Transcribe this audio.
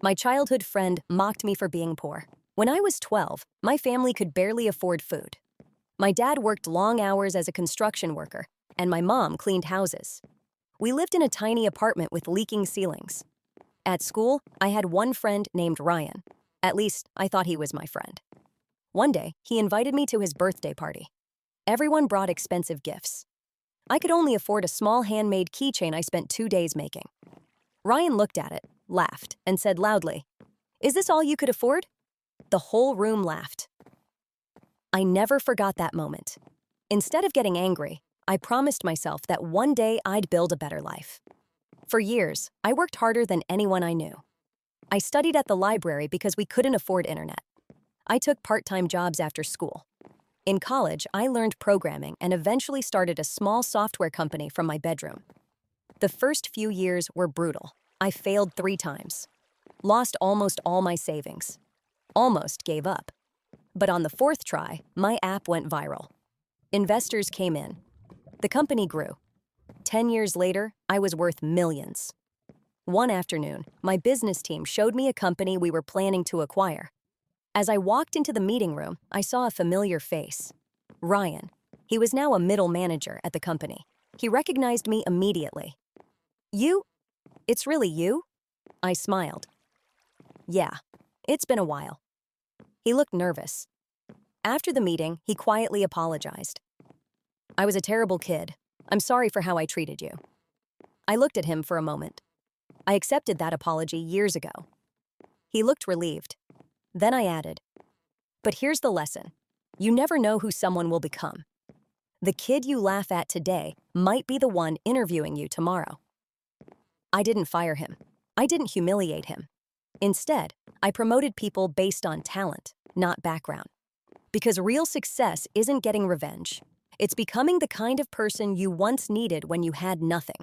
My childhood friend mocked me for being poor. When I was 12, my family could barely afford food. My dad worked long hours as a construction worker, and my mom cleaned houses. We lived in a tiny apartment with leaking ceilings. At school, I had one friend named Ryan. At least, I thought he was my friend. One day, he invited me to his birthday party. Everyone brought expensive gifts. I could only afford a small handmade keychain I spent 2 days making. Ryan looked at it, laughed, and said loudly, "Is this all you could afford?" The whole room laughed. I never forgot that moment. Instead of getting angry, I promised myself that one day I'd build a better life. For years, I worked harder than anyone I knew. I studied at the library because we couldn't afford internet. I took part-time jobs after school. In college, I learned programming and eventually started a small software company from my bedroom. The first few years were brutal. I failed 3 times. Lost almost all my savings. Almost gave up. But on the 4th try, my app went viral. Investors came in. The company grew. 10 years later, I was worth millions. One afternoon, my business team showed me a company we were planning to acquire. As I walked into the meeting room, I saw a familiar face. Ryan. He was now a middle manager at the company. He recognized me immediately. "You? It's really you?" I smiled. "Yeah, it's been a while." He looked nervous. After the meeting, he quietly apologized. "I was a terrible kid. I'm sorry for how I treated you." I looked at him for a moment. I accepted that apology years ago. He looked relieved. Then I added, "But here's the lesson. You never know who someone will become. The kid you laugh at today might be the one interviewing you tomorrow." I didn't fire him. I didn't humiliate him. Instead, I promoted people based on talent, not background. Because real success isn't getting revenge. It's becoming the kind of person you once needed when you had nothing.